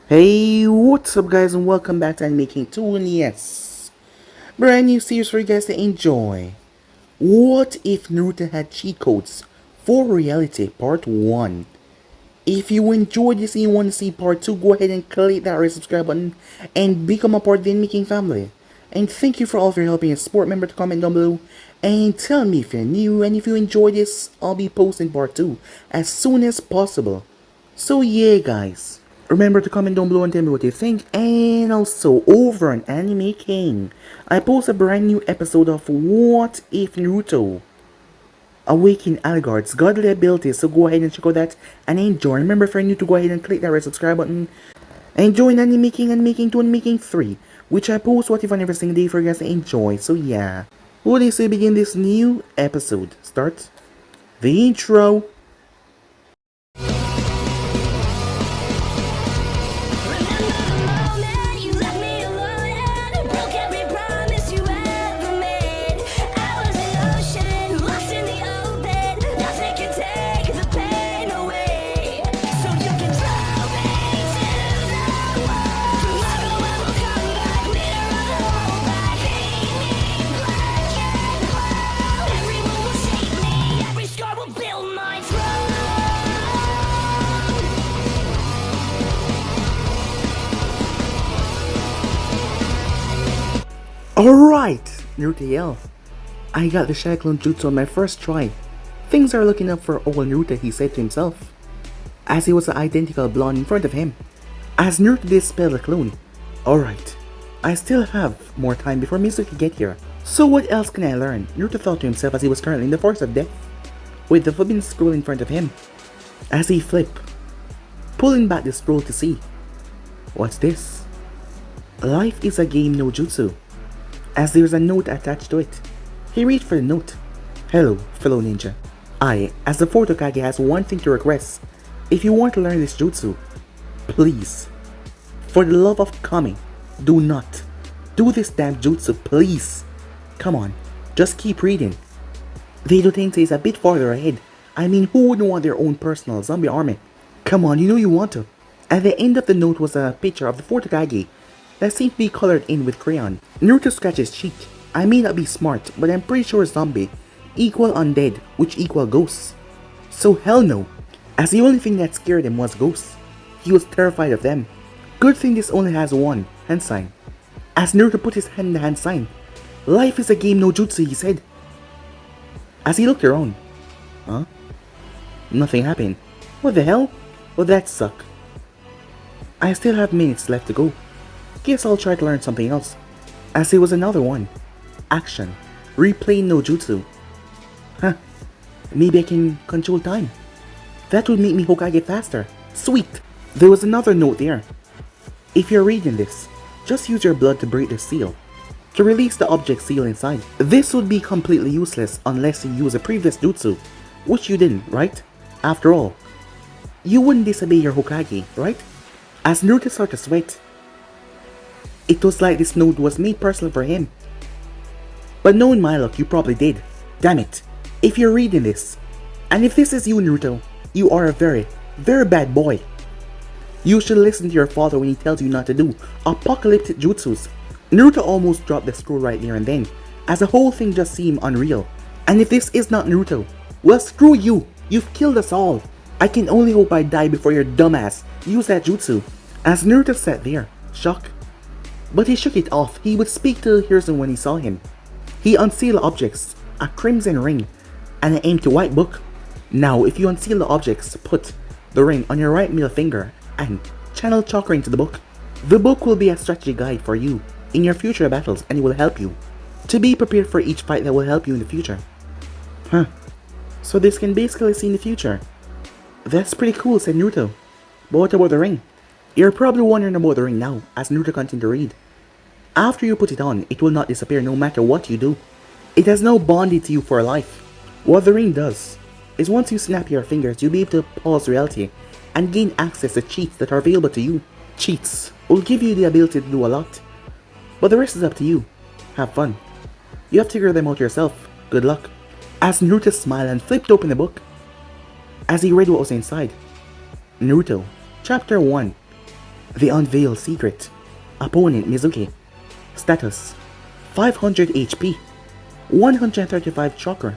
Hey, what's up guys and welcome back to Making 2 and yes, brand new series for you guys to enjoy. What if Naruto had cheat codes for reality part 1? If you enjoyed this and you want to see part 2, go ahead and click that red subscribe button and become a part of the Making family. And thank you for all of your help and support. Remember to comment down below and tell me if you're new, and if you enjoyed this, I'll be posting part 2 as soon as possible. So yeah guys, remember to comment down below and tell me what you think. And also over on Anime King, I post a brand new episode of What If Naruto Awaken Algard's godly abilities, so go ahead and check out that and enjoy. Remember for you to go ahead and click that red subscribe button and join Anime King and Making 2 and Making 3, which I post What If on every single day for you guys to enjoy. So yeah, what do you say begin this new episode? Start the intro. Alright, Naruto yelled. I got the Shaklon Jutsu on my first try. Things are looking up for old Naruto, he said to himself, as he was the identical blonde in front of him. As Naruto dispelled the clone. Alright, I still have more time before Mizuki get here. So what else can I learn? Naruto thought to himself as he was currently in the forest of death, with the forbidden scroll in front of him. As he flipped, pulling back the scroll to see. What's this? Life is a game no jutsu. As there's a note attached to it. He reached for the note. Hello, fellow ninja. I, as the fourth Kage, has one thing to request. If you want to learn this jutsu, please, for the love of Kami, do not do this damn jutsu, please. Come on, just keep reading. The Edo Tensei is a bit farther ahead. I mean, who wouldn't want their own personal zombie army? Come on, you know you want to. At the end of the note was a picture of the fourth Kage that seemed to be colored in with crayon. Naruto scratched his cheek. I may not be smart, but I'm pretty sure zombie equal undead, which equal ghosts. So hell no, as the only thing that scared him was ghosts. He was terrified of them. Good thing this only has one hand sign. As Naruto put his hand in the hand sign, life is a game no jutsu, he said. As he looked around, huh? Nothing happened. What the hell? Well, that suck. I still have minutes left to go. Guess I'll try to learn something else. As there was another one. Action. Replay no jutsu. Huh. Maybe I can control time. That would make me Hokage faster. Sweet. There was another note there. If you're reading this, just use your blood to break the seal. To release the object seal inside. This would be completely useless unless you use a previous jutsu. Which you didn't, right? After all, you wouldn't disobey your Hokage, right? As Naruto started to sweat, it was like this note was made personal for him. But knowing my luck, you probably did. Damn it. If you're reading this, and if this is you, Naruto, you are a very, very bad boy. You should listen to your father when he tells you not to do apocalyptic jutsus. Naruto almost dropped the scroll right there and then, as the whole thing just seemed unreal. And if this is not Naruto, well screw you. You've killed us all. I can only hope I die before your dumbass use that jutsu. As Naruto sat there, shocked. But he shook it off. He would speak to Hiruzen when he saw him. He unsealed objects, a crimson ring, and an empty white book. Now, if you unseal the objects, put the ring on your right middle finger and channel chakra into the book. The book will be a strategy guide for you in your future battles, and it will help you to be prepared for each fight that will help you in the future. Huh. So this can basically see in the future. That's pretty cool, said Naruto. But what about the ring? You're probably wondering about the ring now, as Naruto continued to read. After you put it on, it will not disappear no matter what you do. It has now bonded to you for life. What the ring does is once you snap your fingers, you'll be able to pause reality and gain access to cheats that are available to you. Cheats will give you the ability to do a lot, but the rest is up to you. Have fun. You have to figure them out yourself. Good luck. As Naruto smiled and flipped open the book, as he read what was inside. Naruto, Chapter 1. The Unveiled Secret. Opponent Mizuki. Status 500 HP, 135 chakra.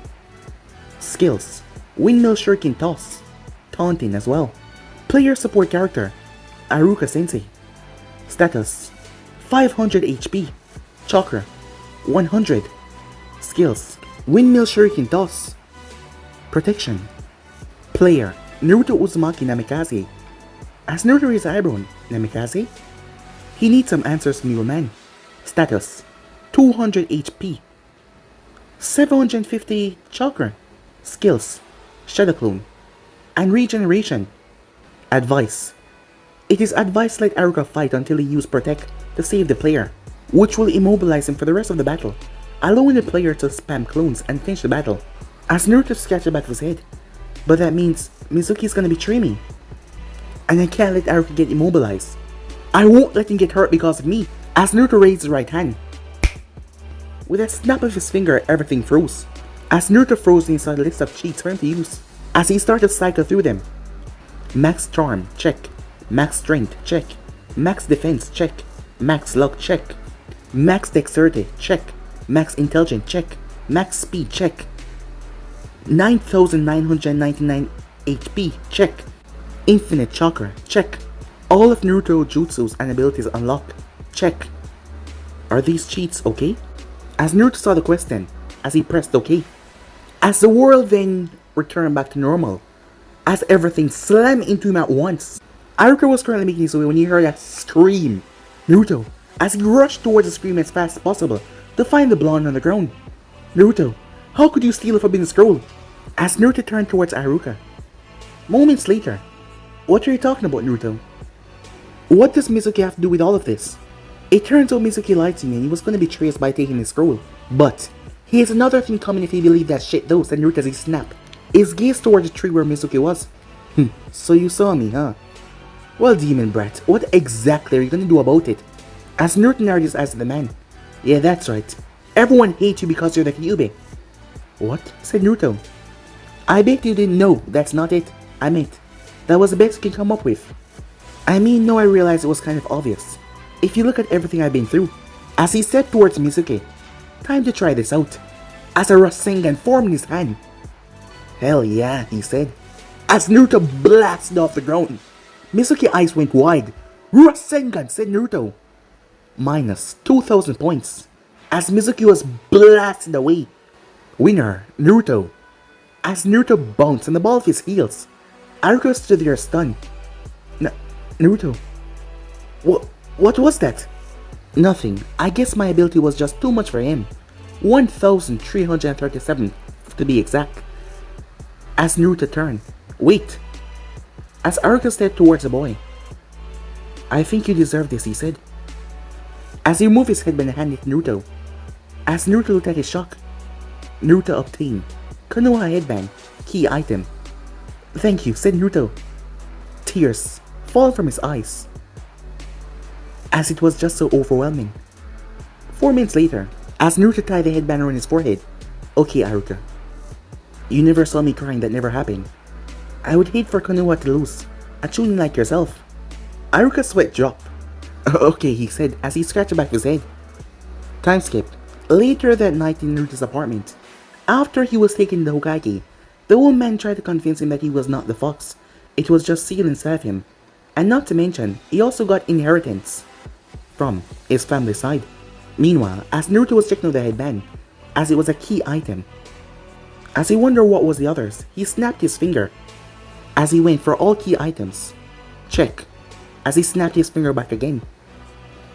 Skills: Windmill Shuriken Toss, taunting as well. Player support character Aruka Sensei. Status 500 HP, chakra 100. Skills: Windmill Shuriken Toss. Protection. Player Naruto Uzumaki Namikaze. As Naruto is Eyebrow Namikaze, he needs some answers from your man. Status 200 HP, 750 chakra. Skills: Shadow Clone and Regeneration. Advice: it is advised let Aruka fight until he uses Protect to save the player, which will immobilize him for the rest of the battle, allowing the player to spam clones and finish the battle. As Naruto scratched the back of his head, but that means Mizuki's gonna betray me, and I can't let Aruka get immobilized. I won't let him get hurt because of me. As Naruto raised his right hand, with a snap of his finger, everything froze. As Naruto froze, he saw the list of cheats for him to use. As he started to cycle through them: Max Charm, check. Max Strength, check. Max Defense, check. Max Luck, check. Max Dexterity, check. Max Intelligence, check. Max Speed, check. 9,999 HP, check. Infinite Chakra, check. All of Naruto jutsus and abilities unlocked, check. Are these cheats okay? As Naruto saw the question, as he pressed OK. As the world then returned back to normal, as everything slammed into him at once. Aruka was currently making his way when he heard a scream. Naruto, as he rushed towards the scream as fast as possible to find the blonde on the ground. Naruto, how could you steal a forbidden scroll? As Naruto turned towards Aruka. Moments later, what are you talking about, Naruto? What does Mizuki have to do with all of this? It turns out Mizuki lied to me and he was going to betray us by taking his scroll. But he has another thing coming if he believed that shit though, said Naruto as he snapped his gaze towards the tree where Mizuki was. So you saw me, huh? Well, demon brat, what exactly are you going to do about it? As Naruto narrowed his eyes at the man. Yeah, that's right. Everyone hates you because you're the Kyuubi. What? Said Naruto. I bet you didn't know. That's not it. I meant, that was the best you can come up with. I mean, no, I realized it was kind of obvious. If you look at everything I've been through. As he stepped towards Mizuki. Time to try this out. As a Rasengan formed in his hand. Hell yeah, he said. As Naruto blasted off the ground. Mizuki's eyes went wide. Rasengan, said Naruto. Minus 2,000 points. As Mizuki was blasted away. Winner, Naruto. As Naruto bounced on the ball of his heels. Aruka stood there stunned. Naruto. What was that? Nothing. I guess my ability was just too much for him. 1,337 to be exact. As Naruto turned. Wait. As Aruka stepped towards the boy. I think you deserve this, he said. As he moved his headband and handed Naruto. As Naruto looked at his shock. Naruto obtained Konoha headband, key item. Thank you, said Naruto. Tears fall from his eyes. As it was just so overwhelming. 4 minutes later, as Naruto tied the headband around his forehead. Okay, Aruka. You never saw me crying, that never happened. I would hate for Konoha to lose a chunin like yourself. Aruka's sweat dropped. Okay, he said as he scratched the back of his head. Time skipped. Later that night in Naruto's apartment, after he was taken to Hokage, the old man tried to convince him that he was not the fox. It was just sealed inside of him. And not to mention, he also got inheritance from his family side. Meanwhile, as Naruto was checking out the headband, as it was a key item, as he wondered what was the others, he snapped his finger. As he went for all key items. Check. As he snapped his finger back again.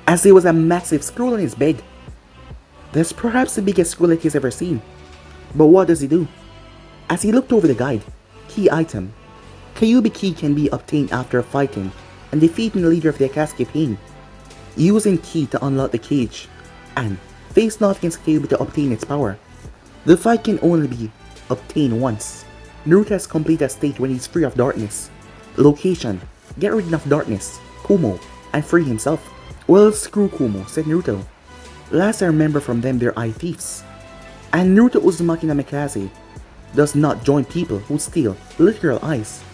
As there was a massive scroll on his bed. That's perhaps the biggest scroll that he's ever seen. But what does he do? As he looked over the guide, key item. Kyuubi key can be obtained after fighting and defeating the leader of the Akatsuki Pain. Using key to unlock the cage and face off against Kyuubi to obtain its power. The fight can only be obtained once. Naruto has completed a state when he's free of darkness. Location: get rid of darkness, Kumo, and free himself. Well, screw Kumo, said Naruto. Last I remember from them, they're eye thieves. And Naruto Uzumaki Namikaze does not join people who steal literal eyes.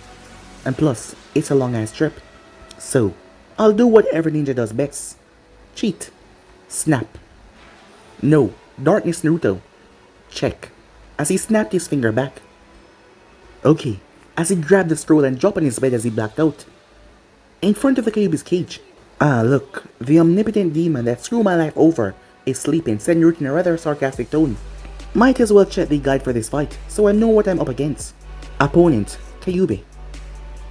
And plus, it's a long ass trip. So, I'll do whatever ninja does best. Cheat. Snap. No. Darkness Naruto. Check. As he snapped his finger back. Okay. As he grabbed the scroll and dropped on his bed as he blacked out. In front of the Kyuubi's cage. Ah, look. The omnipotent demon that screwed my life over is sleeping, said Naruto in a rather sarcastic tone. Might as well check the guide for this fight, so I know what I'm up against. Opponent, Kyuubi.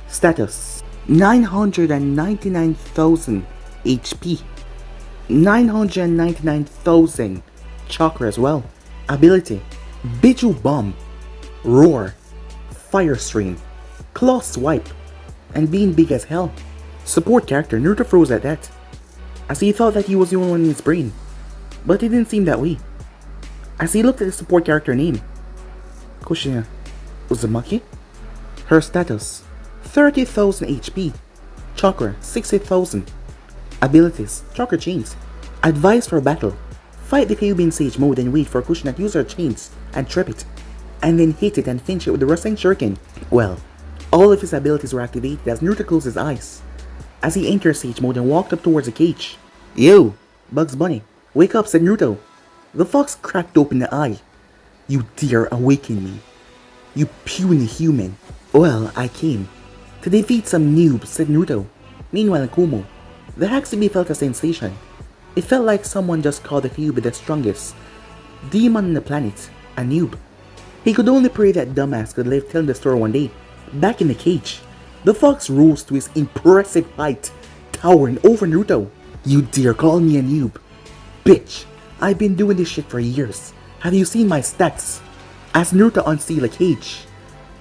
Status, 999,000 HP. 999,000 chakra as well. Ability, Biju Bomb, Roar, Fire Stream, Claw Swipe, and being big as hell. Support character, Naruto froze at that, as he thought that he was the only one in his brain, but it didn't seem that way. As he looked at the support character name, Kushina Uzumaki, her status, 30,000 HP, chakra 60,000, abilities, chakra chains, advice for battle, fight the Kyuubi in Sage mode and wait for Kushina to use her chains and trip it, and then hit it and finish it with the Rustling Shuriken. Well, all of his abilities were activated as Naruto closed his eyes, as he entered Sage mode and walked up towards the cage. Yo, Bugs Bunny, wake up, said Naruto. The fox cracked open the eye. You dare awaken me, you puny human. Well, I came to defeat some noobs, said Naruto. Meanwhile in Kumo, the Haxubi felt a sensation. It felt like someone just called the Kyuubi the strongest demon on the planet, a noob. He could only pray that dumbass could live telling the story one day. Back in the cage, the fox rose to his impressive height, towering over Naruto. You dare call me a noob? Bitch, I've been doing this shit for years. Have you seen my stats? As Naruto unsealed the cage.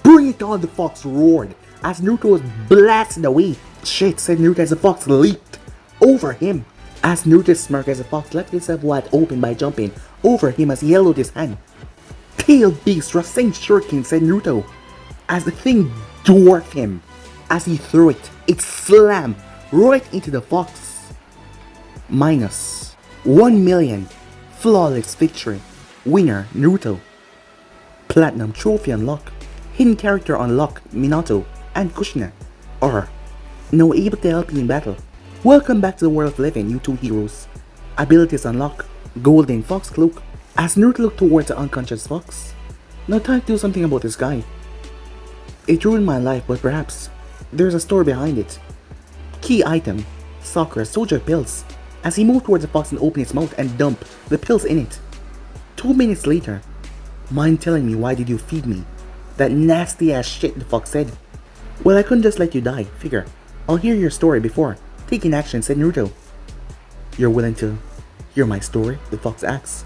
Bring it on, the fox roared, as Naruto was blasted away. Shit, said Naruto as the fox leaped over him. As Naruto smirked as the fox left himself wide open by jumping over him as he held out his hand. Tail Beast Rustling Shuriken, said Naruto, as the thing dwarfed him. As he threw it, it slammed right into the fox. Minus 1 million. Flawless victory. Winner, Naruto. Platinum trophy unlock. Hidden character unlock, Minato and Kushina. Or, no able to help you in battle. Welcome back to the world of living, you two heroes. Abilities unlock. Golden Fox Cloak. As Naruto looked towards the unconscious fox. Now time to do something about this guy. It ruined my life, but perhaps there's a story behind it. Key item. Sakura soldier pills. As he moved towards the fox and opened his mouth and dumped the pills in it. 2 minutes later. Mind telling me why did you feed me? That nasty ass shit, the fox said. Well, I couldn't just let you die. Figure, I'll hear your story before taking action, said Naruto. You're willing to hear my story? The fox asked.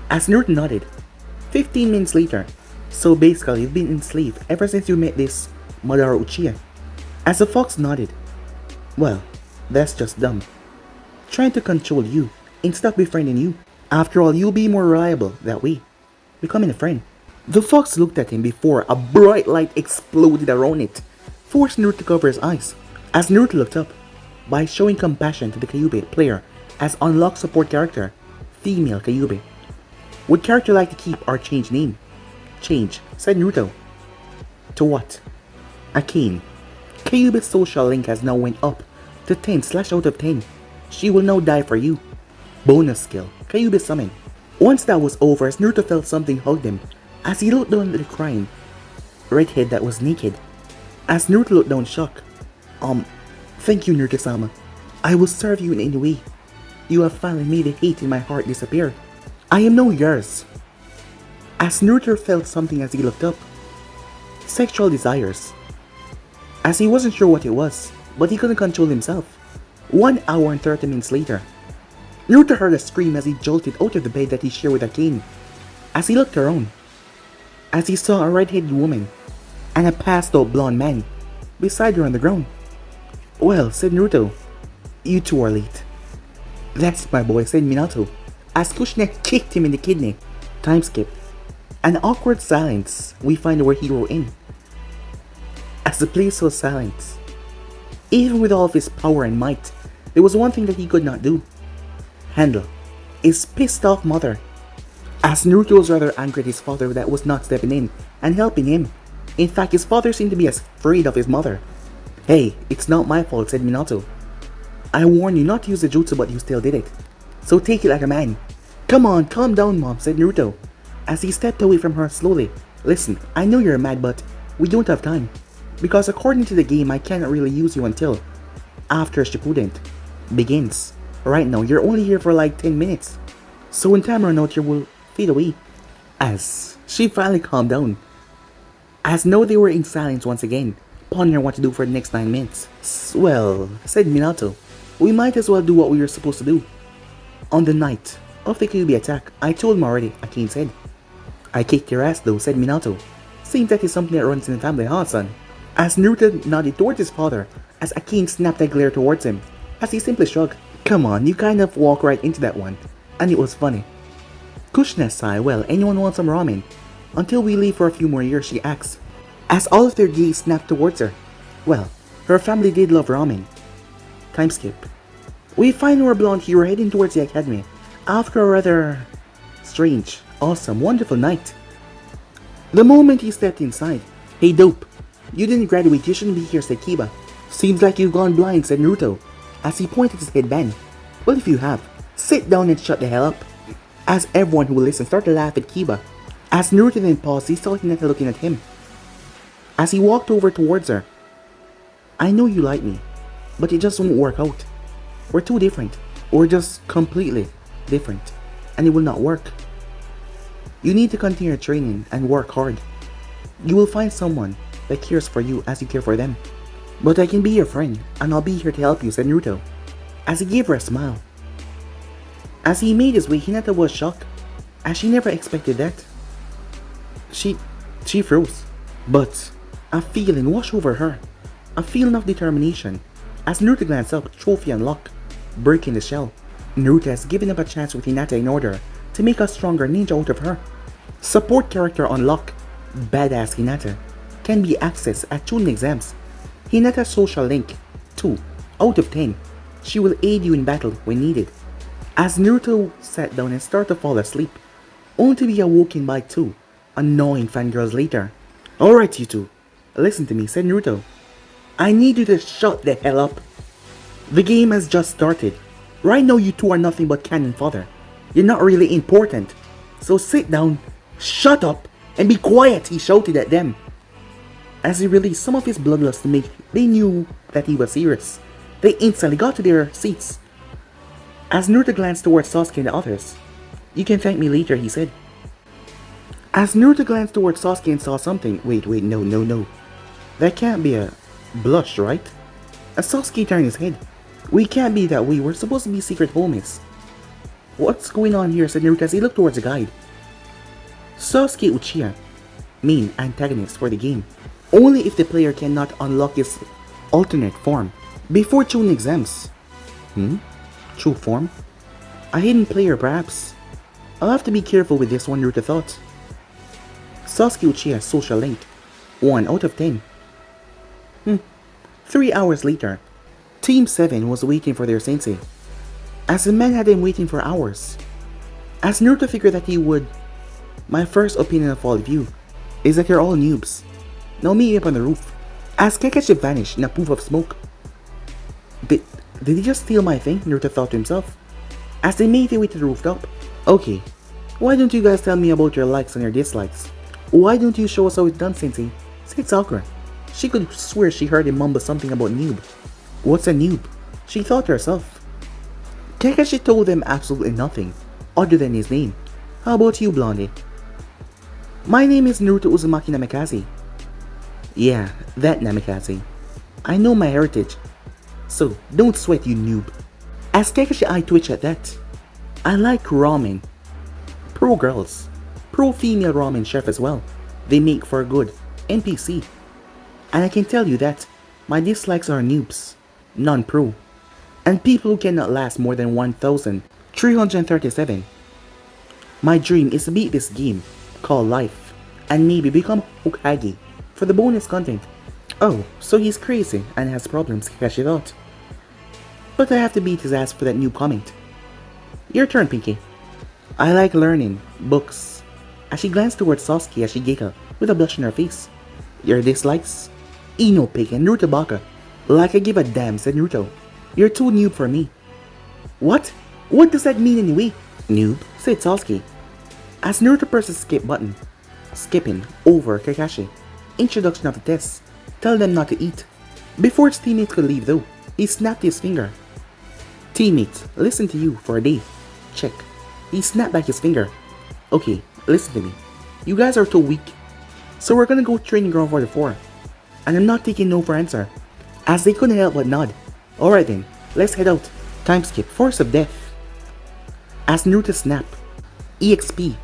As Naruto nodded. 15 minutes later. So basically, you've been enslaved ever since you met this Madara Uchiha. As the fox nodded. Well, that's just dumb. Trying to control you instead of befriending you. After all, you'll be more reliable that way, becoming a friend. The fox looked at him before a bright light exploded around it, forced Naruto to cover his eyes. As Naruto looked up, by showing compassion to the Kyuubi player as unlocked support character, female Kyuubi. Would character like to keep or change name? Change, said Naruto. To what? Akane. Kyuubi's social link has now went up to 10/out of 10. She will now die for you. Bonus skill, Kyuubi summon. Once that was over, as Naruto felt something hug him, as he looked down at the crying redhead that was naked. As Naruto looked down shocked. Thank you, Naruto-sama. I will serve you in any way. You have finally made the hate in my heart disappear. I am now yours. As Naruto felt something as he looked up. Sexual desires. As he wasn't sure what it was, but he couldn't control himself. 1 hour and 30 minutes later, Naruto heard a scream as he jolted out of the bed that he shared with Akane. As he looked around, as he saw a red-headed woman and a passed-out blonde man beside her on the ground. Well, said Naruto, you two are late. That's my boy, said Minato, as Kushina kicked him in the kidney. Time skip. An awkward silence we find our hero in. As the place was silent. Even with all of his power and might, there was one thing that he could not do. Handle his pissed off mother. As Naruto was rather angry at his father that was not stepping in and helping him. In fact, his father seemed to be as afraid of his mother. Hey, it's not my fault, said Minato. I warned you not to use the jutsu, but you still did it. So take it like a man. Come on, calm down, Mom, said Naruto, as he stepped away from her slowly. Listen, I know you're mad, but we don't have time. Because according to the game, I cannot really use you until after Shippuden begins. Right now, you're only here for like 10 minutes. So when time runs out, you will fade away. As she finally calmed down. As now they were in silence once again, pondering what to do for the next 9 minutes. Well, said Minato, we might as well do what we were supposed to do. On the night of the Kyuubi attack, I told him already, Akin said. I kicked your ass though, said Minato. Seems that is something that runs in the family, huh, son? As Naruto nodded towards his father, as Akin snapped a glare towards him, as he simply shrugged. Come on, you kind of walked right into that one, and it was funny. Kushina sighed. Well, anyone want some ramen? Until we leave for a few more years, she asks, as all of their gaze snapped towards her. Well, her family did love ramen. Time skip. We find our blonde hero heading towards the academy after a rather strange, awesome, wonderful night. The moment he stepped inside, hey dope, you didn't graduate, you shouldn't be here, said Kiba. Seems like you've gone blind, said Naruto, as he pointed his headband. Well, if you have, sit down and shut the hell up. As everyone who listened started to laugh at Kiba. As Naruto then paused, he saw Hinata looking at him. As he walked over towards her. I know you like me, but it just won't work out. We're too different. We're just completely different, and it will not work. You need to continue training and work hard. You will find someone that cares for you as you care for them. But I can be your friend, and I'll be here to help you, said Naruto, as he gave her a smile. As he made his way, Hinata was shocked, as she never expected that. She froze, but a feeling washed over her, a feeling of determination. As Naruto glanced up, trophy unlocked, breaking the shell. Naruto has given up a chance with Hinata in order to make a stronger ninja out of her. Support character unlocked, badass Hinata, can be accessed at Chunin exams. Hinata's social link, 2 out of 10. She will aid you in battle when needed. As Naruto sat down and started to fall asleep, only to be awoken by 2 annoying fangirls later. Alright you two, listen to me, said Naruto. I need you to shut the hell up. The game has just started. Right now you two are nothing but cannon fodder. You're not really important. So sit down, shut up, and be quiet, he shouted at them. As he released some of his bloodlust to make they knew that he was serious, they instantly got to their seats. As Naruto glanced towards Sasuke and the others, you can thank me later, he said. As Naruto glanced towards Sasuke and saw something, wait, no. That can't be a blush, right? As Sasuke turned his head, we can't be that way, we're supposed to be secret homies. What's going on here, said Naruto as he looked towards the guide. Sasuke Uchiha, main antagonist for the game, only if the player cannot unlock his alternate form before Chunin exams. True form? A hidden player perhaps? I'll have to be careful with this one, Naruto thought. Sasuke Uchiha's social link, 1 out of 10. 3 hours later, Team 7 was waiting for their sensei, as the man had been waiting for hours. As Naruto figured that he would, my first opinion of all of you is that you're all noobs. Now meet me up on the roof. As Kakashi vanished in a puff of smoke. Did he just steal my thing? Naruto thought to himself, as they made their way to the rooftop. Okay, why don't you guys tell me about your likes and your dislikes? Why don't you show us how it's done, sensei? Said Sakura. She could swear she heard him mumble something about noob. What's a noob? She thought to herself. Kakashi told them absolutely nothing, other than his name. How about you, Blondie? My name is Naruto Uzumaki Namikaze. Yeah, that Namikaze. I know my heritage, so don't sweat, you noob. As Kakashi eye twitched at that. I like ramen. Pro girls. Pro female ramen chef as well. They make for a good NPC. And I can tell you that my dislikes are noobs, non-pro, and people who cannot last more than 1,337. My dream is to beat this game called life, and maybe become Hokage for the bonus content. Oh, so he's crazy and has problems, Kakashi thought. But I have to beat his ass for that new comment. Your turn, Pinky. I like learning, books. As she glanced towards Sasuke as she giggled with a blush on her face. Your dislikes? Ino Pig and Naruto Baka. Like I give a damn, said Naruto. You're too noob for me. What? What does that mean anyway? Noob, said Sasuke. As Naruto pressed the skip button, skipping over Kakashi. Introduction of the test. Tell them not to eat. Before his teammates could leave though, he snapped his finger. Teammates, listen to you for a day. Check. He snapped back his finger. Okay, listen to me. You guys are too weak. So we're gonna go training ground for the 4. And I'm not taking no for answer. As they couldn't help but nod. Alright then, let's head out. Time skip, Force of Death. As Naruto snap. EXP.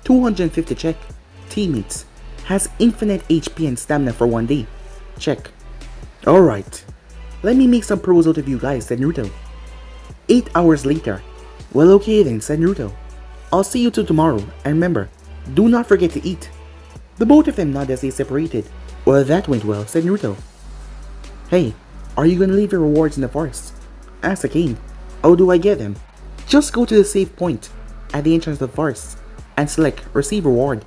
250 check. Teammates. Has infinite HP and stamina for 1 day. Check. Alright. Let me make some pros out of you guys, said Naruto. 8 hours later. Well okay then, said Naruto. I'll see you till tomorrow, and remember, do not forget to eat. The both of them nodded as they separated. Well, that went well, said Naruto. Hey, are you gonna leave your rewards in the forest? Asked Akane. How do I get them? Just go to the save point at the entrance of the forest and select Receive Reward.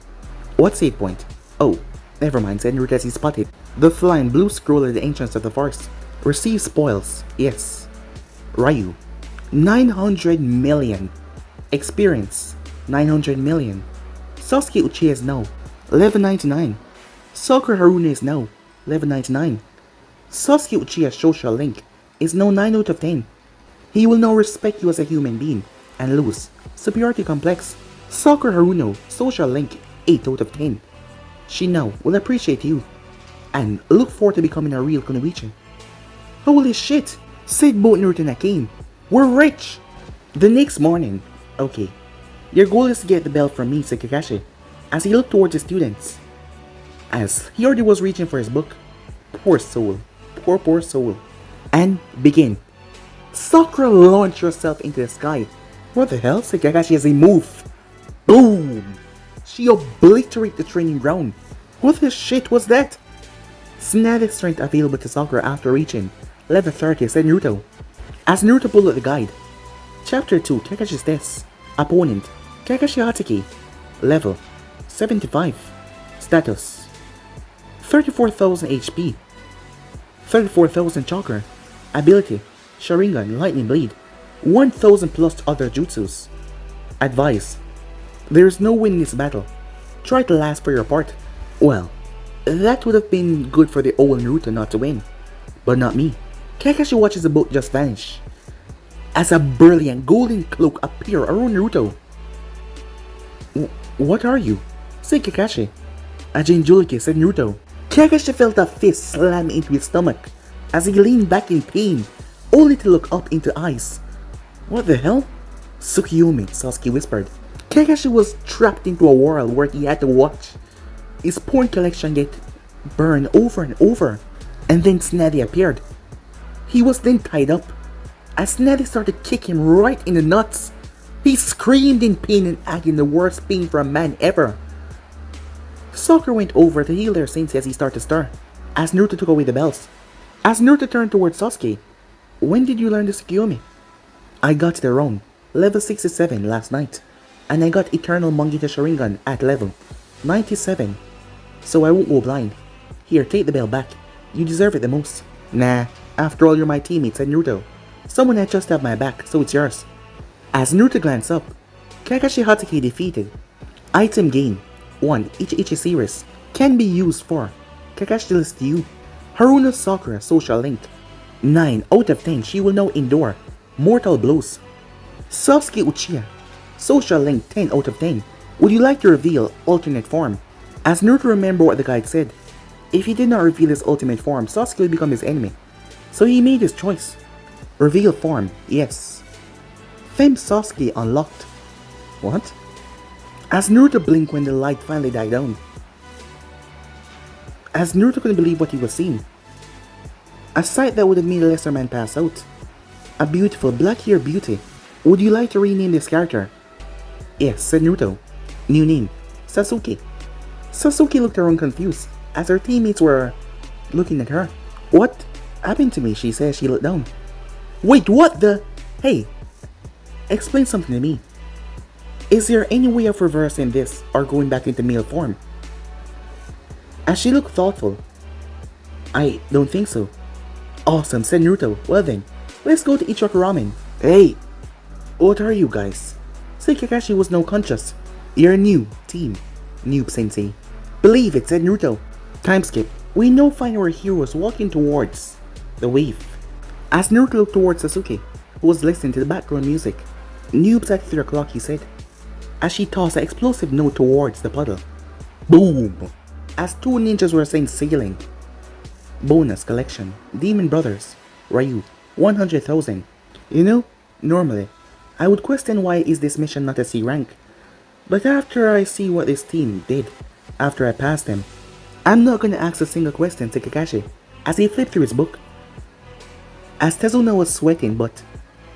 What save point? Oh, never mind, said Naruto as he spotted the flying blue scroll at the entrance of the forest. Receive spoils, yes. Ryu. 900 million. Experience. 900 million. Sasuke Uchiha is now level 99. Sakura Haruna is now level 99. Sasuke Uchiha's social link is now 9 out of 10. He will now respect you as a human being and lose superiority complex. Sakura Haruno social link 8 out of 10. She now will appreciate you and look forward to becoming a real Kunoichi. Holy shit, said both Naruto and Akane. We're rich! The next morning. Okay, your goal is to get the belt from me, said Kakashi, as he looked towards the students. As he already was reaching for his book. Poor soul. Poor soul. And begin. Sakura launched herself into the sky. What the hell, said Kakashi as he moved. Boom! She obliterated the training ground. What the shit was that? Snapped strength available to Sakura after reaching level 30, said Naruto. As Naruto pulled out the guide. Chapter 2, Kakashi's Test. Opponent, Kakashi Hatake. Level 75. Status 34,000 HP. 34,000 chakra. Ability, Sharingan Lightning Blade. 1,000 plus other jutsus. Advice, there is no win in this battle. Try to last for your part. Well, that would have been good for the old Naruto not to win. But not me. Kakashi watches the boat just vanish as a brilliant golden cloak appear around Naruto. What are you? Said Kakashi. A Jinjulike, said Naruto. Kakashi felt a fist slam into his stomach as he leaned back in pain, only to look up into eyes. What the hell? Tsukiyomi, Sasuke whispered. Kakashi was trapped into a world where he had to watch his porn collection get burned over and over, and then Snazzy appeared. He was then tied up as Snazzy started to kick him right in the nuts. He screamed in pain and agony, the worst pain for a man ever. Sakura went over to heal their sensei as he started to stir, as Naruto took away the bells. As Naruto turned towards Sasuke, when did you learn the Tsukiyomi? I got it around level 67 last night, and I got Eternal Mangita Sharingan at level 97, so I won't go blind. Here, take the bell back. You deserve it the most. Nah, after all you're my teammate, said Naruto. Someone had just had my back, so it's yours. As Naruto glanced up, Kakashi Hatake defeated. Item gain 1 Ichi series can be used for Kakashi list you. Haruna Sakura social link 9 out of 10. She will now endure mortal blows. Sasuke Uchiha social link 10 out of 10. Would you like to reveal alternate form? As Naruto remembered what the guide said, if he did not reveal his ultimate form, Sasuke would become his enemy. So he made his choice. Reveal form, yes. Femsasu unlocked. What? As Naruto blinked when the light finally died down. As Naruto couldn't believe what he was seeing. A sight that would have made a lesser man pass out. A beautiful black-haired beauty. Would you like to rename this character? Yes, said Naruto. New name, Sasuke. Sasuke looked around confused as her teammates were looking at her. What happened to me? She said. She looked down. Wait, what the? Hey, explain something to me. Is there any way of reversing this or going back into male form? As she looked thoughtful. I don't think so. Awesome, said Naruto. Well then, Let's go to Ichiraku Ramen. Hey, what are you guys? Said Kakashi was now conscious. You're new, team. Noob sensei. Believe it, said Naruto. Time skip. We now find our heroes walking towards the wave. As Naruto looked towards Sasuke, who was listening to the background music. Noobs at 3 o'clock, he said, as she tossed an explosive note towards the puddle. Boom! As two ninjas were sent sailing. Bonus collection. Demon Brothers. Ryu. 100,000. You know, normally, I would question why is this mission not a C rank. But after I see what this team did, after I passed them, I'm not gonna ask a single question to Kakashi as he flipped through his book. As Tezuna was sweating, but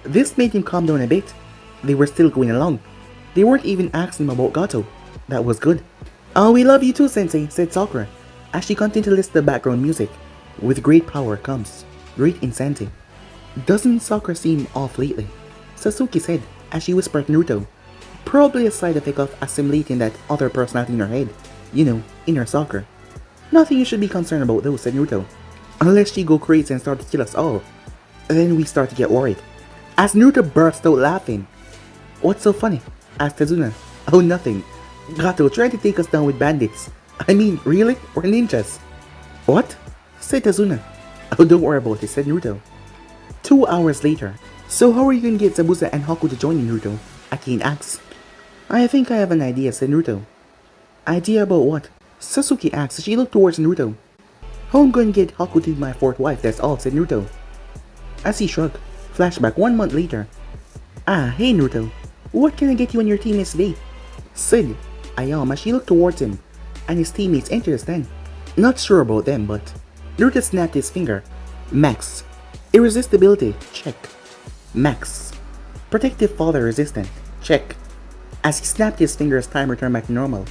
this made him calm down a bit. They were still going along. They weren't even asking him about Gato. That was good. Oh, we love you too, Sensei, said Sakura, as she continued to listen to the background music. With great power comes great insanity. Doesn't Sakura seem off lately? Sasuke said, as she whispered Naruto. Probably a side effect of assimilating that other personality in her head. You know, inner Sakura. Nothing you should be concerned about though, said Naruto. Unless she go crazy and start to kill us all. Then we start to get worried. As Naruto burst out laughing. What's so funny? Asked Tezuna. Oh, nothing. Gato tried to take us down with bandits. I mean, really? We're ninjas. What? Said Tezuna. Oh, don't worry about it, said Naruto. 2 hours later. So how are you gonna get Zabuza and Haku to join you, Naruto? Akane asked. I think I have an idea, said Naruto. Idea about what? Sasuke asked as she looked towards Naruto. How I'm going to get Haku to be my fourth wife, that's all, said Naruto. As he shrugged. Flashback 1 month later. Ah, hey Naruto. What can I get you on your teammates today? Said Ayama as she looked towards him, and his teammates entered the stand. Not sure about them, but Naruto snapped his finger. Max. Irresistibility. Check. Max. Protective father resistant. Check. As he snapped his finger as time returned back to normal.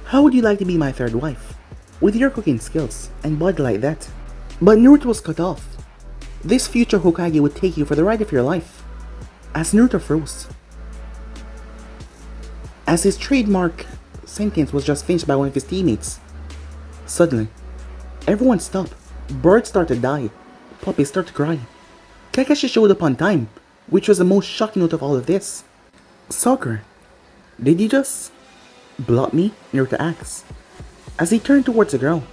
How would you like to be my third wife? With your cooking skills and body like that. But Naruto was cut off. This future Hokage would take you for the ride of your life. As Naruto froze. As his trademark sentence was just finished by one of his teammates. Suddenly, everyone stopped. Birds started to die. Puppies started to cry. Kakashi showed up on time, which was the most shocking note of all of this. Sakura, did you just blot me? Naruto asked, as he turned towards the girl.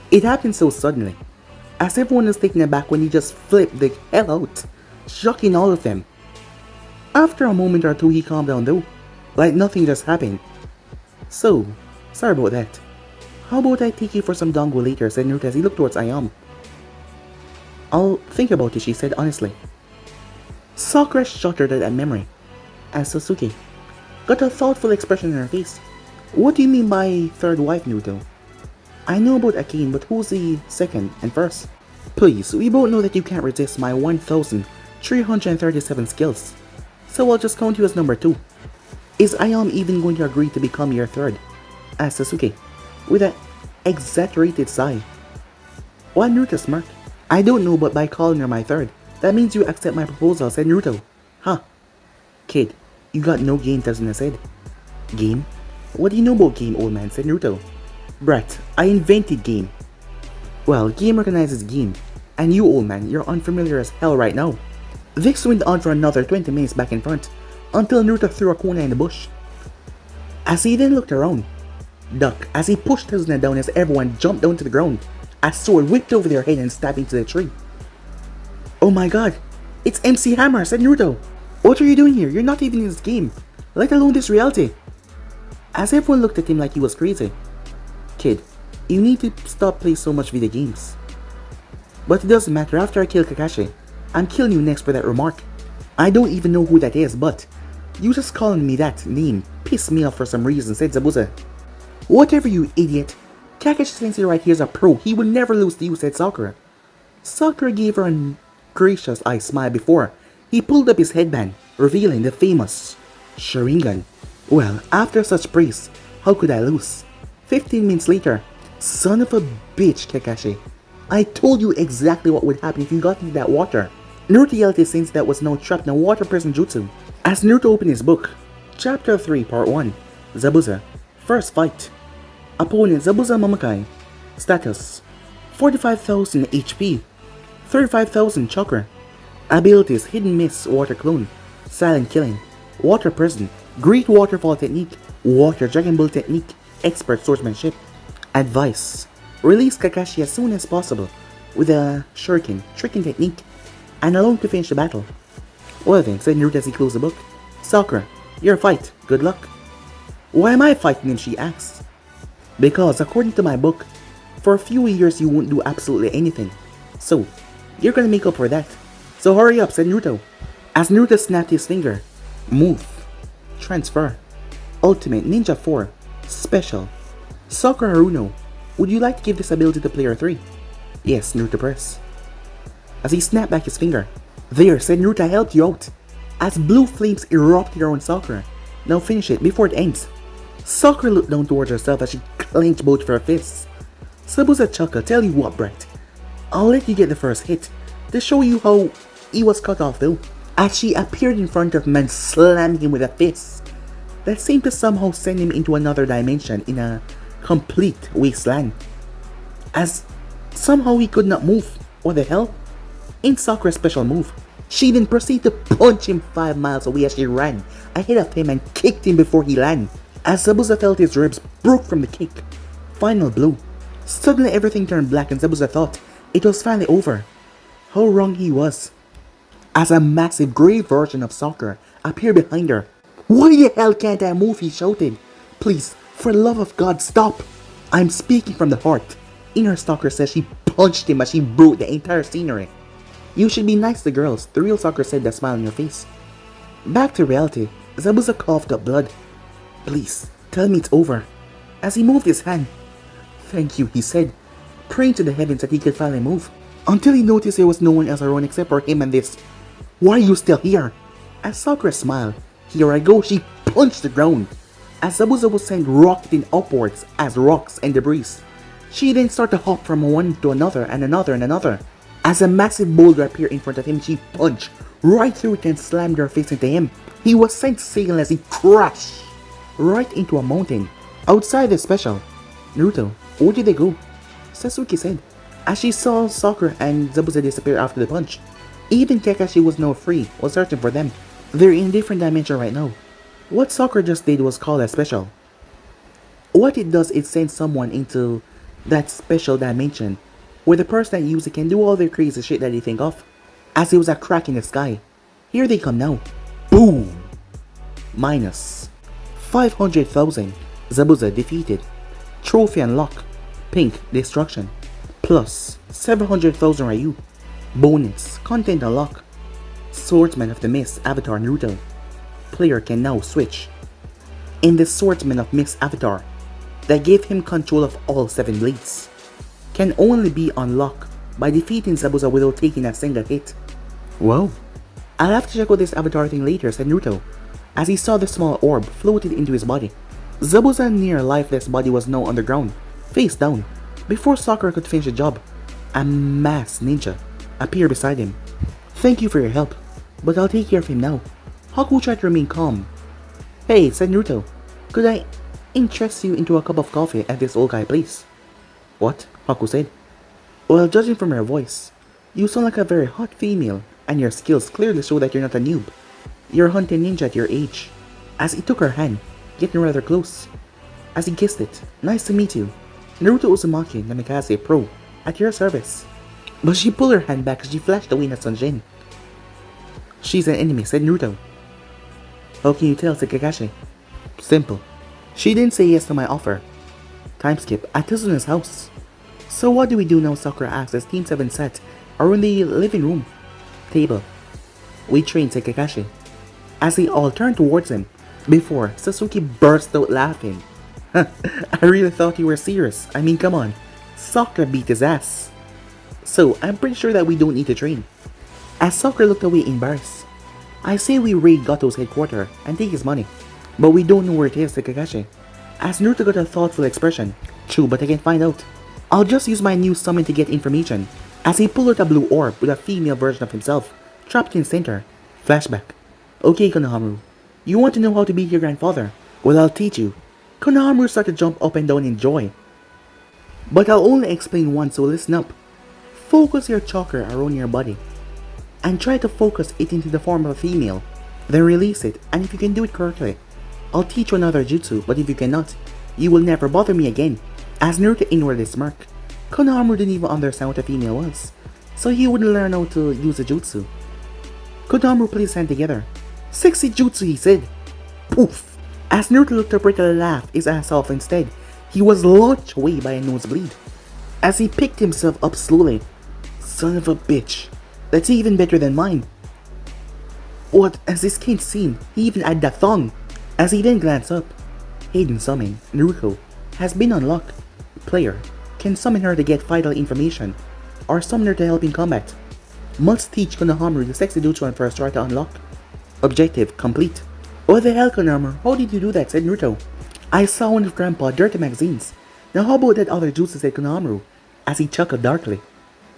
It happened so suddenly, as everyone was taken aback when he just flipped the hell out, shocking all of them. After a moment or two he calmed down though, like nothing just happened. So, sorry about that. How about I take you for some dango later, said Naruto as he looked towards Ayam. I'll think about it, she said honestly. Sakura shuddered at that memory, as Sasuke got a thoughtful expression in her face. What do you mean by third wife, Naruto? I know about Akane, but who's the second and first? Please, we both know that you can't resist my 1,337 skills, so I'll just count you as number 2. Is Ayam even going to agree to become your third? Asked Sasuke, with an exaggerated sigh. Why Naruto smirked? I don't know, but by calling her my third, that means you accept my proposal, said Naruto. Huh. Kid, you got no game, Tezuna said. Game? What do you know about game, old man, said Naruto. Brat, I invented game. Well, game recognizes game, and you, old man, you're unfamiliar as hell right now. Vix went on for another 20 minutes back in front, until Naruto threw a kuna in the bush. As he then looked around, duck as he pushed Tezuna down as everyone jumped down to the ground, as sword whipped over their head and stabbed into the tree. Oh my god, it's MC Hammer, said Naruto. What are you doing here? You're not even in this game, let alone this reality. As everyone looked at him like he was crazy. Kid, you need to stop playing so much video games. But it doesn't matter, after I kill Kakashi, I'm killing you next for that remark. I don't even know who that is, but you just calling me that name pissed me off for some reason, said Zabuza. Whatever, you idiot. Kakashi Sensei right here is a pro, he would never lose to you, said Sakura. Sakura gave her a gracious eye smile before he pulled up his headband, revealing the famous Sharingan. Well, after such praise, how could I lose? 15 minutes later. Son of a bitch, Kakashi. I told you exactly what would happen if you got into that water. Naruto yelled at his sensei that was now trapped in a water prison jutsu. As Naruto opened his book, Chapter 3, Part 1, Zabuza, First Fight. Opponent Zabuza Mamakai. Status 45,000 HP, 35,000 chakra. Abilities: Hidden Mist, Water Clone, Silent Killing, Water Prison, Great Waterfall Technique, Water Dragon Bull Technique, Expert Swordsmanship. Advice: release Kakashi as soon as possible with a shuriken, tricking technique, and allow him to finish the battle. Well then, said Naruto as he closed the book. Sakura, your fight, good luck. Why am I fighting him, she asks. Because according to my book, for a few years you won't do absolutely anything. So, you're gonna make up for that. So hurry up, said Naruto. As Naruto snapped his finger. Move. Transfer. Ultimate Ninja 4. Special. Sakura Haruno, would you like to give this ability to player 3? Yes, Naruto press. As he snapped back his finger. There, said Naruto, I helped you out. As blue flames erupted around Sakura. Now finish it before it ends. Sakura looked down towards herself as she clenched both of her fists. Zabuza chuckled, tell you what, Brett. I'll let you get the first hit, to show you how he was cut off though. As she appeared in front of him and slammed him with a fist that seemed to somehow send him into another dimension in a complete wasteland. As somehow he could not move. What the hell? In Sakura's special move, she then proceeded to punch him 5 miles away as she ran ahead of him and kicked him before he landed. As Zabuza felt his ribs broke from the kick. Final blow. Suddenly everything turned black and Zabuza thought it was finally over. How wrong he was. As a massive grey version of Sakura appeared behind her. Why the hell can't I move, he shouted. Please, for the love of God, stop. I'm speaking from the heart. Inner Sakura says she punched him as she broke the entire scenery. You should be nice to girls, the real Sakura said, that smile on her face. Back to reality, Zabuza coughed up blood. Please, tell me it's over. As he moved his hand. Thank you, he said, praying to the heavens that he could finally move. Until he noticed there was no one else around except for him and this. Why are you still here? As Sakura smiled. Here I go, she punched the ground. As Zabuza was sent rocketing upwards as rocks and debris. She then started to hop from one to another and another and another. As a massive boulder appeared in front of him, she punched right through it and slammed her face into him. He was sent sailing as he crashed right into a mountain. Outside the special, Naruto, where did they go? Sasuke said, as she saw Sakura and Zabuza disappear after the punch. Even Kakashi was now free, was searching for them. They're in a different dimension right now. What Sakura just did was called a special. What it does is send someone into that special dimension where the person that uses it can do all their crazy shit that they think of. As it was a crack in the sky. Here they come now. Boom! Minus 500,000. Zabuza defeated. Trophy unlock. Pink destruction. Plus 700,000 Ryu. Bonus content unlock. Swordsman of the Mist avatar Naruto. Player can now switch in the Swordsman of Mist avatar that gave him control of all 7 blades. Can only be unlocked by defeating Zabuza without taking a single hit. Whoa. I'll have to check out this avatar thing later, said Naruto, as he saw the small orb floated into his body. Zabuza's near lifeless body was now underground, face down. Before Sakura could finish the job, a masked ninja appeared beside him. Thank you for your help, but I'll take care of him now. Haku tried to remain calm. Hey, said Naruto, could I interest you into a cup of coffee at this old guy place? What? Haku said. Well, judging from your voice, you sound like a very hot female, and your skills clearly show that you're not a noob. You're a hunting ninja at your age. As he took her hand, getting rather close. As he kissed it, nice to meet you. Naruto Uzumaki Namikaze Pro, at your service. But she pulled her hand back as she flashed away at Sanjin. She's an enemy, said Naruto. How can you tell, said Kakashi. Simple. She didn't say yes to my offer. Time skip at Tizuna's house. So what do we do now, Sakura asked as Team 7 sat around the living room table. We train, said Kakashi, as they all turned towards him, before Sasuke burst out laughing. I really thought you were serious. I mean, come on. Sakura beat his ass. So, I'm pretty sure that we don't need to train. As Sakura looked away embarrassed. I say we raid Gato's headquarters and take his money. But we don't know where it is, said Kakashi. As Naruto got a thoughtful expression. True, but I can find out. I'll just use my new summon to get information. As he pulled out a blue orb with a female version of himself, trapped in center. Flashback. Okay, Konohamaru. You want to know how to beat your grandfather? Well, I'll teach you. Konohamaru started to jump up and down in joy. But I'll only explain once, so listen up. Focus your chakra around your body. and try to focus it into the form of a female. Then release it, and if you can do it correctly, I'll teach you another jutsu, but if you cannot, you will never bother me again. As Naruto inwardly smirked, Konohamaru didn't even understand what a female was, so he wouldn't learn how to use a jutsu. Konohamaru put his hand together. "Sexy jutsu," he said. Poof! As Naruto looked up to laugh his ass off instead, he was launched away by a nosebleed. As he picked himself up slowly. Son of a bitch. That's even better than mine. What, as this can't seem, he even had that thong. As he then glanced up, Hidden Summon, Naruto, has been unlocked. Player can summon her to get vital information, or summon her to help in combat. Must teach Konohamaru the sexy jutsu on first try to unlock. Objective complete. What the hell, Kurama? How did you do that? Said Naruto. I saw one of Grandpa dirty magazines. Now how about that other jutsu? Said Konohamaru, as he chuckled darkly.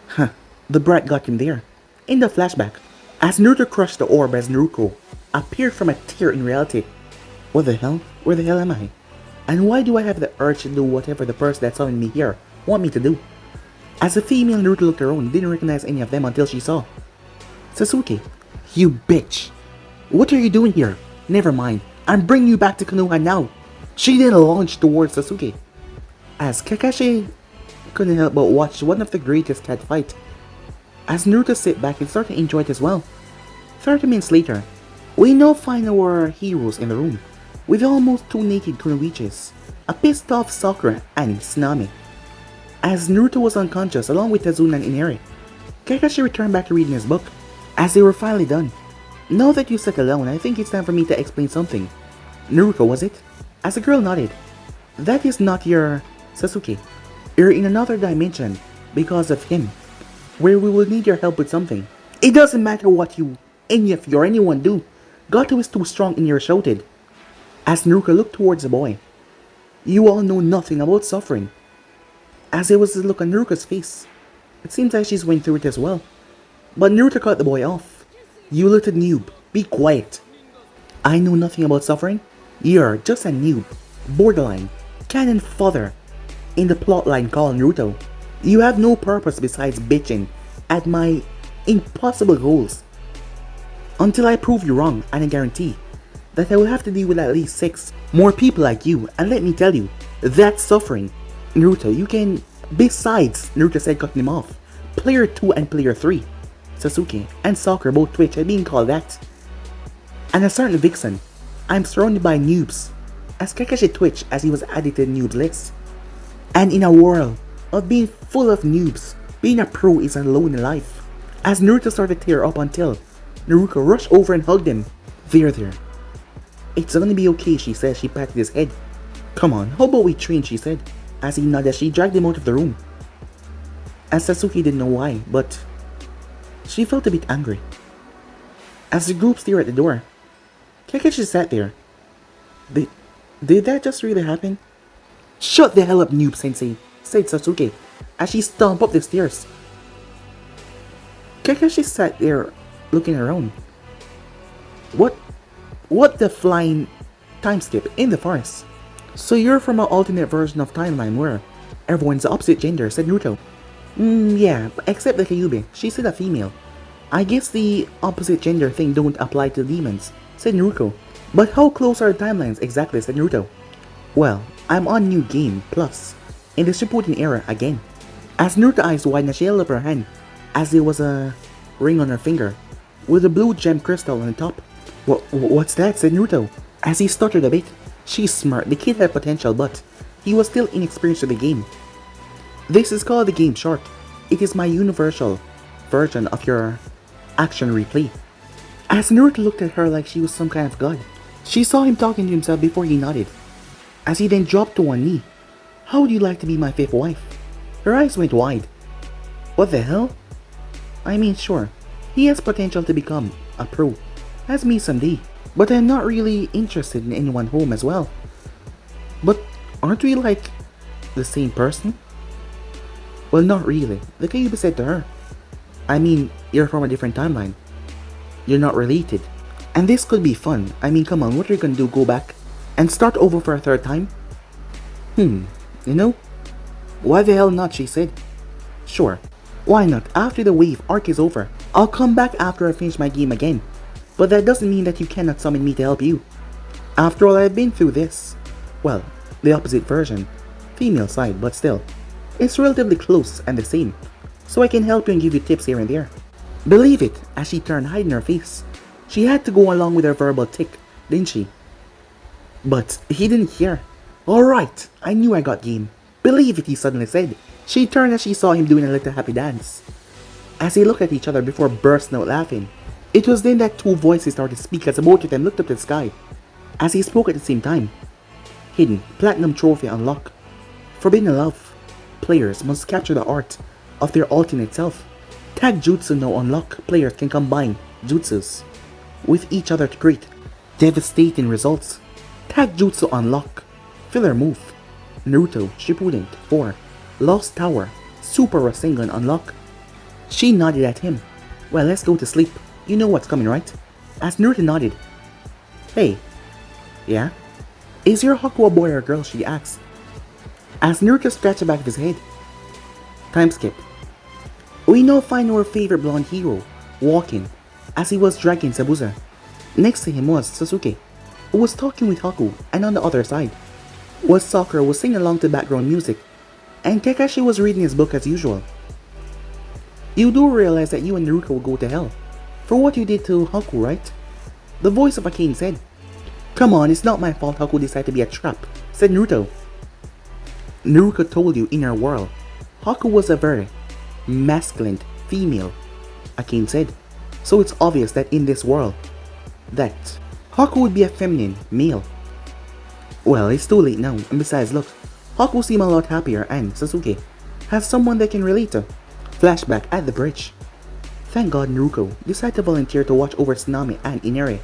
Huh, the brat got him there. In the flashback, as Naruto crushed the orb as Naruto appeared from a tear in reality. What the hell? Where the hell am I? And why do I have the urge to do whatever the person that summoned me here want me to do? As the female Naruto looked around, didn't recognize any of them until she saw Sasuke. You bitch! What are you doing here? Never mind, I'm bringing you back to Konoha now. She then launched towards Sasuke. As Kakashi couldn't help but watch one of the greatest cat fight. As Naruto sat back and started to enjoy it as well. 30 minutes later, we now find our heroes in the room, with almost two naked kunoichis, a pissed off Sakura and Tsunami. As Naruto was unconscious along with Tazuna and Inari, Kakashi returned back to reading his book. As they were finally done, now that you sat alone, I think it's time for me to explain something. Naruto, was it? As the girl nodded. That is not your Sasuke. You're in another dimension because of him, where we will need your help with something. It doesn't matter what you, any of you or anyone do. Gato is too strong, and you're shouted. As Naruto looked towards the boy. You all know nothing about suffering. As there was this look on Naruto's face, it seems like she's going through it as well. But Naruto cut the boy off. You little noob, be quiet. I know nothing about suffering. You're just a noob, borderline, cannon fodder in the plotline called Naruto. You have no purpose besides bitching at my impossible goals. Until I prove you wrong, and I guarantee that I will have to deal with at least 6 more people like you, and let me tell you, that's suffering. Naruto, you can... Besides, Naruto said, cutting him off, Player 2 and Player 3, Sasuke and Sakura both twitch at being called that. And a certain vixen, I'm surrounded by noobs, as Kakashi twitched as he was added to the noobs list. And in a world of being full of noobs, being a pro is a lonely life. As Naruto started to tear up until Naruto rushed over and hugged him. There. It's gonna be okay, she said. She patted his head. Come on, how about we train, she said. As he nodded, she dragged him out of the room. As Sasuke didn't know why, but she felt a bit angry. As the group stared at the door, Kakashi sat there. Did that just really happen? Shut the hell up, noob sensei, said Sasuke as she stomped up the stairs. Kakashi sat there looking around. What the flying time skip in the forest? So you're from an alternate version of timeline where everyone's the opposite gender, said Naruto. Yeah, except the Kyuubi, she's still a female. I guess the opposite gender thing don't apply to demons, said Naruto. But how close are the timelines exactly, said Naruto. Well, I'm on New Game Plus, in the Shippuden era again. As Naruto's eyes widened, she held up her hand, as there was a ring on her finger, with a blue gem crystal on the top. What's that, said Naruto, as he stuttered a bit. She's smart, the kid had potential, but he was still inexperienced with the game. This is called the Game Shark. It is my universal version of your action replay. As Naruto looked at her like she was some kind of god, she saw him talking to himself before he nodded, as he then dropped to one knee. How would you like to be my 5th wife? Her eyes went wide. What the hell? I mean, sure, he has potential to become a pro, as me someday, but I'm not really interested in anyone home as well. But aren't we like the same person? Well, not really, the Kyuubi said to her. I mean, you're from a different timeline. You're not related. And this could be fun. I mean, come on, what are you gonna do, go back and start over for a 3rd time? You know? Why the hell not, she said. Sure. Why not? After the wave arc is over, I'll come back after I finish my game again. But that doesn't mean that you cannot summon me to help you. After all, I've been through this. Well, the opposite version. Female side, but still. It's relatively close and the same. So I can help you and give you tips here and there. Believe it, as she turned hiding her face. She had to go along with her verbal tick, didn't she? But he didn't hear. Alright, I knew I got game. Believe it, he suddenly said. She turned as she saw him doing a little happy dance. As they looked at each other before bursting out laughing. It was then that two voices started to speak as both of them looked up to the sky. As he spoke at the same time. Hidden, platinum trophy unlock. Forbidden love. Players must capture the art of their alternate self. Tag jutsu now unlock. Players can combine jutsus with each other to create devastating results. Tag jutsu unlock. Filler move. Naruto Shippuden 4. Lost Tower Super Rasengan unlock. She nodded at him. Well, let's go to sleep. You know what's coming, right? As Naruto nodded. Hey. Yeah? Is your Haku a boy or a girl? She asked. As Naruto scratched the back of his head. Time skip. We now find our favorite blonde hero walking as he was dragging Zabuza. Next to him was Sasuke, who was talking with Haku, and on the other side was Sakura, who was singing along to background music, and Kakashi was reading his book as usual. You do realize that you and Naruto will go to hell for what you did to Haku, right? The voice of Akane said. Come on, it's not my fault Haku decided to be a trap, said Naruto. Naruto told you in our world, Haku was a very masculine female, Akane said. So it's obvious that in this world, that Haku would be a feminine male. Well, it's too late now, and besides look, Haku seems a lot happier and Sasuke has someone they can relate to. Flashback at the bridge. Thank God Naruto decided to volunteer to watch over Tsunami and Inere.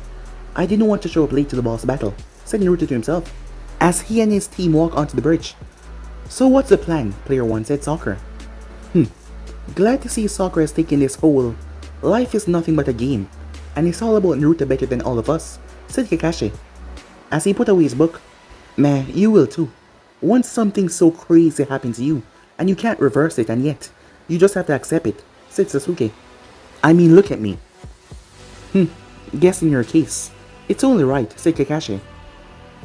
I didn't want to show up late to the boss battle, said Naruto to himself, as he and his team walk onto the bridge. So what's the plan? Player 1 said Sakura. Glad to see Sakura has taken this whole life is nothing but a game, and it's all about Naruto better than all of us, said Kakashi, as he put away his book. Meh, you will too. Once something so crazy happens to you, and you can't reverse it, and yet, you just have to accept it, said Sasuke. I mean, look at me. Guess in your case, it's only right, said Kakashi.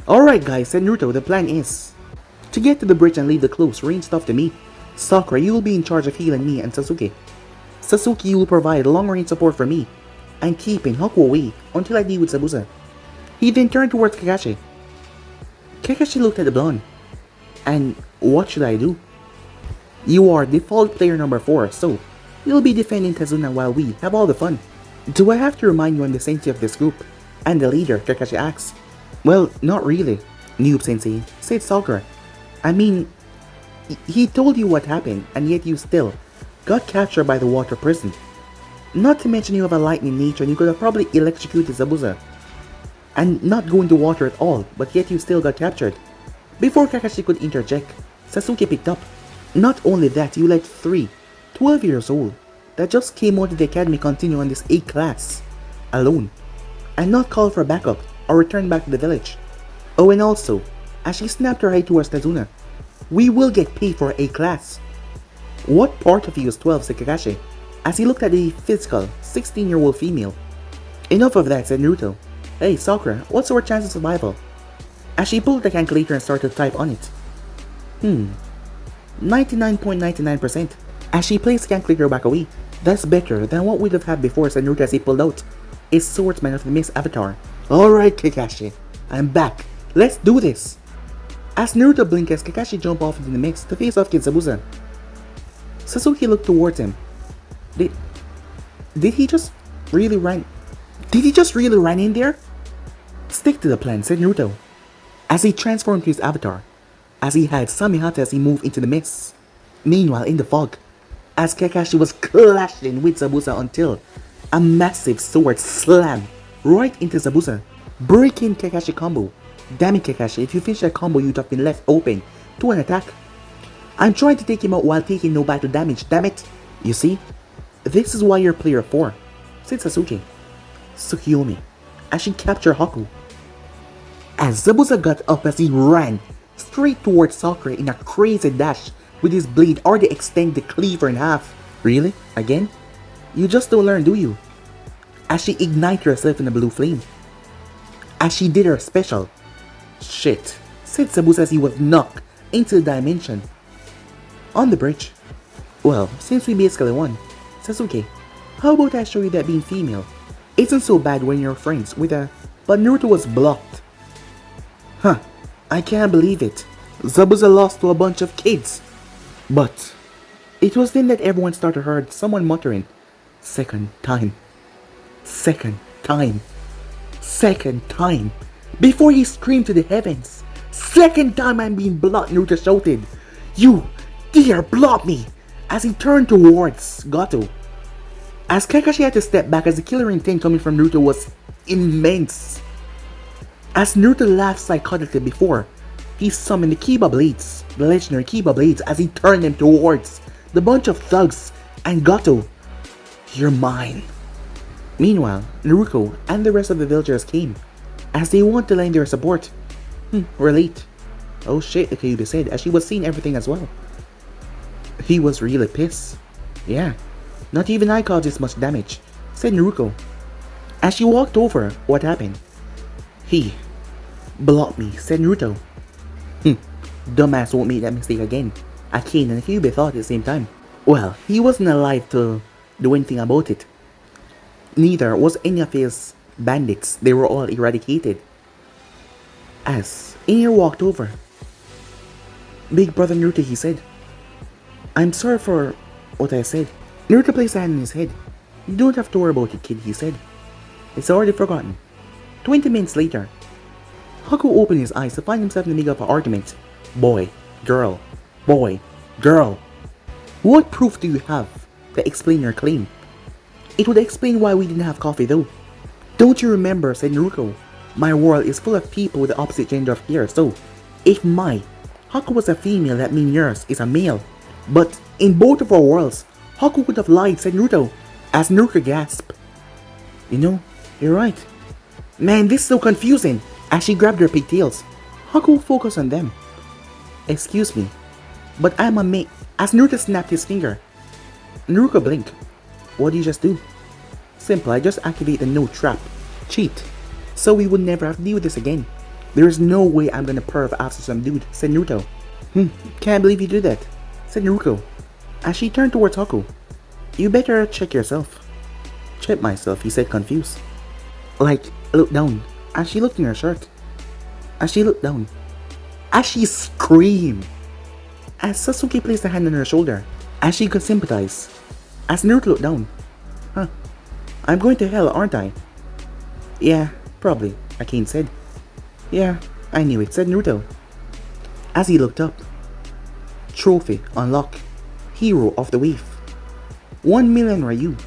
Alright guys, said Naruto, the plan is to get to the bridge and leave the close range stuff to me. Sakura, you will be in charge of healing me and Sasuke. Sasuke, you will provide long range support for me, and keeping Haku away until I deal with Zabuza. He then turned towards Kakashi. Kakashi looked at the blonde. And what should I do? You are default player number 4, so you'll be defending Kazuna while we have all the fun. Do I have to remind you on the safety of this group? And the leader, Kakashi asks. Well, not really, Noob Sensei, said Sakura. I mean, he told you what happened, and yet you still got captured by the water prison. Not to mention you have a lightning nature and you could have probably electrocuted Zabuza. And not go into water at all, but yet you still got captured. Before Kakashi could interject, Sasuke picked up. Not only that, you let 3 12 years old that just came out of the academy continue on this A class alone, and not call for backup or return back to the village. Oh, and also, as she snapped her eye towards Kazuna, we will get paid for A class. What part of you is 12, said Kakashi, as he looked at the physical 16-year-old female. Enough of that, said Naruto. Hey Sakura, what's our chance of survival? As she pulled the calculator and started to type on it. 99.99%. As she placed the calculator back away. That's better than what we'd have had before, said Naruto as he pulled out his swordsman of the Mist avatar. Alright Kakashi, I'm back. Let's do this. As Naruto blinked as Kakashi jumped off into the mist to face off Kid Zabuza. Sasuke looked towards him. Did he just really run in there? Stick to the plan, said Naruto, as he transformed to his avatar, as he had Samihata as he moved into the mist. Meanwhile, in the fog, as Kakashi was clashing with Zabuza until a massive sword slammed right into Zabuza, breaking Kakashi combo. Damn it Kakashi, if you finish that combo you'd have been left open to an attack. I'm trying to take him out while taking no battle damage, damn it. You see, this is why you're player 4, said Sasuke. Tsukiyomi, as she captured Haku. As Zabuza got up as he ran straight towards Sakura in a crazy dash with his blade already extended the cleaver in half. Really? Again? You just don't learn, do you? As she ignited herself in a blue flame. As she did her special. Shit, said Zabuza as he was knocked into the dimension. On the bridge. Well, since we basically won, Sasuke, how about I show you that being female isn't so bad when you're friends with a... But Naruto was blocked. Huh, I can't believe it. Zabuza lost to a bunch of kids. But it was then that everyone started heard someone muttering, second time. Second time. Second time. Before he screamed to the heavens. Second time I'm being blocked, Naruto shouted. You dare block me! As he turned towards Gato. As Kakashi had to step back as the killer intent coming from Naruto was immense. As Naruto laughed psychotically before, he summoned the Kiba Blades, the legendary Kiba Blades, as he turned them towards the bunch of thugs and Gato. You're mine. Meanwhile, Naruto and the rest of the villagers came, as they wanted to lend their support. We're late. Oh shit, the Kyuubi said, as she was seeing everything as well. He was really pissed. Yeah, not even I caused this much damage, said Naruto. As she walked over, what happened? He blocked me, said Naruto. Dumbass won't make that mistake again. Akane and Kyuubi thought at the same time. Well, he wasn't alive to do anything about it. Neither was any of his bandits. They were all eradicated. As Inir walked over. Big brother Naruto, he said. I'm sorry for what I said. Naruto placed a hand on his head. You don't have to worry about it, kid, he said. It's already forgotten. 20 minutes later, Haku opened his eyes to find himself in the middle of an argument. Boy, girl, boy, girl. What proof do you have to explain your claim? It would explain why we didn't have coffee though. Don't you remember, said Naruto, my world is full of people with the opposite gender of hair, so if my Haku was a female, that means yours is a male. But in both of our worlds, Haku would have lied, said Naruto, as Naruto gasped. You know, you're right. Man, this is so confusing. As she grabbed her pigtails, Haku focused on them. Excuse me, but I'm a mate. As Naruto snapped his finger, Naruto blinked. What did you just do? Simple, I just activated the no trap. Cheat. So we would never have to deal with this again. There is no way I'm gonna perv after some dude, said Naruto. Can't believe you did that, said Naruto. As she turned towards Haku. You better check yourself. Check myself, he said, confused. Like, look down. As she looked in her shirt. As she looked down. As she screamed. As Sasuke placed a hand on her shoulder. As she could sympathize. As Naruto looked down. I'm going to hell, aren't I? Yeah, probably, Akane said. Yeah, I knew it, said Naruto. As he looked up. Trophy unlock. Hero of the wave. 1 million Ryu.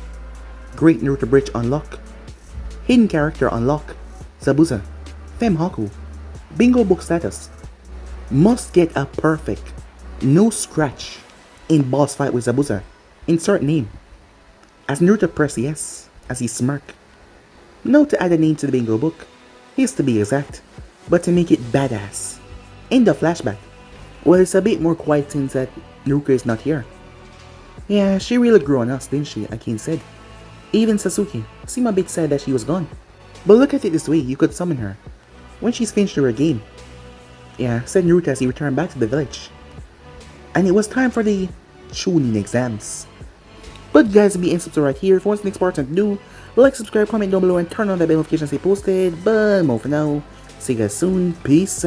Great Naruto Bridge unlock. Hidden character unlock. Zabuza. Femhaku. Bingo book status. Must get a perfect. No scratch. In boss fight with Zabuza. Insert name. As Naruto pressed yes. As he smirked. Note to add a name to the bingo book. His to be exact. But to make it badass. End of flashback. Well, it's a bit more quiet since that Naruto is not here. Yeah, she really grew on us, didn't she? Akane said. Even Sasuke seemed a bit sad that she was gone. But look at it this way, you could summon her when she's finished her game. Yeah, said Naruto as he returned back to the village. And it was time for the Chunin exams. But guys, be in subscribe right here. If you want the next part to do, like, subscribe, comment down below, and turn on that bell notification to stay posted. But more for now, see you guys soon. Peace.